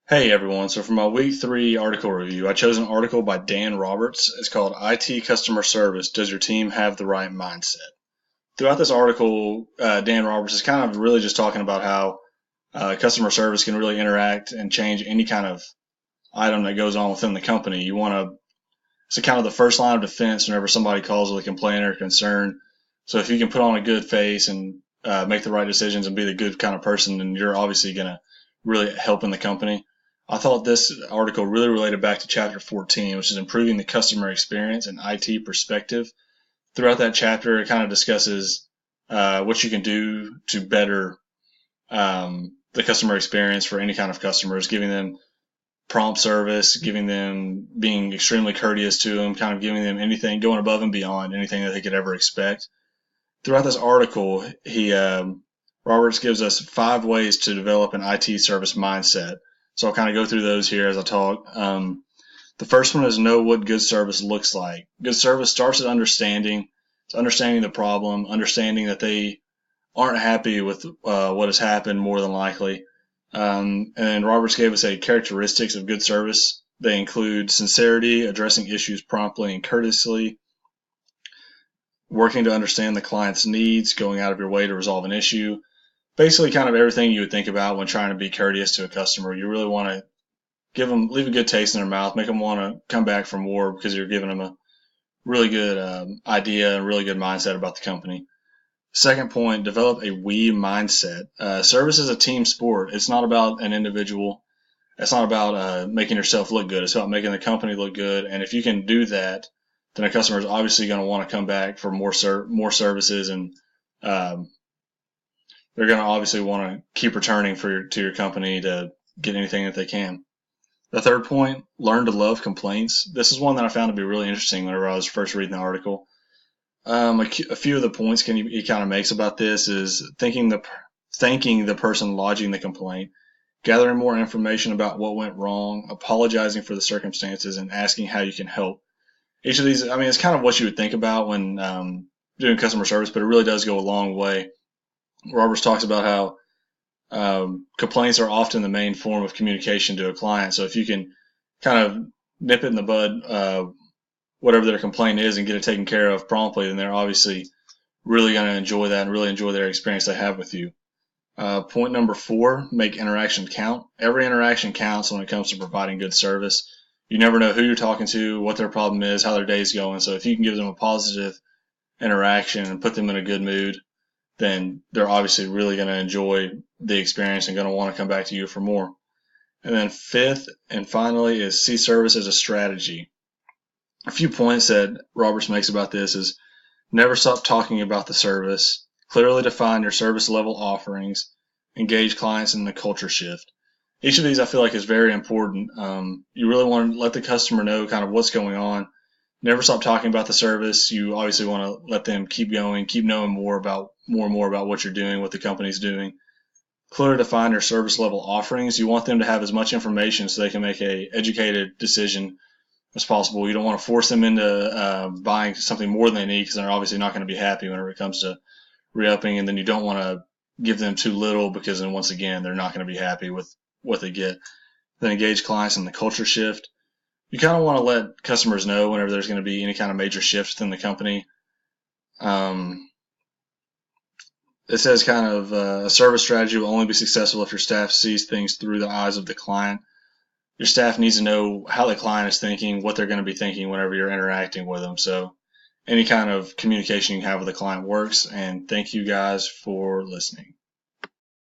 Hey everyone, so for my week 3 article review, I chose an article by Dan Roberts. It's called IT Customer Service, Does Your Team Have the Right Mindset? Throughout this article, Dan Roberts is kind of really just talking about how customer service can really interact and change any kind of item that goes on within the company. It's kind of the first line of defense whenever somebody calls with a complaint or concern. So if you can put on a good face and make the right decisions and be the good kind of person, then you're obviously going to really help in the company. I thought this article really related back to chapter 14, which is improving the customer experience and IT perspective. Throughout that chapter, it kind of discusses what you can do to better the customer experience for any kind of customers, giving them prompt service, being extremely courteous to them, kind of giving them anything, going above and beyond anything that they could ever expect. Throughout this article, Roberts gives us 5 ways to develop an IT service mindset. So I'll kind of go through those here as I talk. The first one is know what good service looks like. Good service starts at understanding. It's understanding the problem, understanding that they aren't happy with what has happened more than likely. And Roberts gave us a characteristics of good service. They include sincerity, addressing issues promptly and courteously, working to understand the client's needs, going out of your way to resolve an issue. Basically kind of everything you would think about when trying to be courteous to a customer. You really want to leave a good taste in their mouth, make them want to come back for more because you're giving them a really good idea and really good mindset about the company. Second point, develop a we mindset. Service is a team sport. It's not about an individual. It's not about making yourself look good. It's about making the company look good. And if you can do that, then a customer is obviously going to want to come back for more services, and they're going to obviously want to keep returning to your company to get anything that they can. The third point, learn to love complaints. This is one that I found to be really interesting whenever I was first reading the article. A few of the points he kind of makes about this is thanking the person lodging the complaint, gathering more information about what went wrong, apologizing for the circumstances, and asking how you can help. Each of these, I mean, it's kind of what you would think about when doing customer service, but it really does go a long way. Roberts talks about how complaints are often the main form of communication to a client. So if you can kind of nip it in the bud, whatever their complaint is, and get it taken care of promptly, then they're obviously really going to enjoy that and really enjoy their experience they have with you. Point number 4, make interaction count. Every interaction counts when it comes to providing good service. You never know who you're talking to, what their problem is, how their day's going. So if you can give them a positive interaction and put them in a good mood, then they're obviously really going to enjoy the experience and going to want to come back to you for more. And then 5th and finally is see service as a strategy. A few points that Roberts makes about this is never stop talking about the service, clearly define your service level offerings, engage clients in the culture shift. Each of these I feel like is very important. You really want to let the customer know kind of what's going on. Never stop talking about the service. You obviously want to let them keep going, keep knowing more and more about what you're doing, what the company's doing. Clearly define your service level offerings. You want them to have as much information so they can make a educated decision as possible. You don't want to force them into buying something more than they need, because they're obviously not going to be happy whenever it comes to re-upping, and then you don't want to give them too little, because then once again they're not going to be happy with what they get. Then engage clients in the culture shift. You kind of want to let customers know whenever there's going to be any kind of major shift within the company. It says kind of a service strategy will only be successful if your staff sees things through the eyes of the client. Your staff needs to know how the client is thinking, what they're going to be thinking whenever you're interacting with them. So any kind of communication you have with the client works. And thank you guys for listening.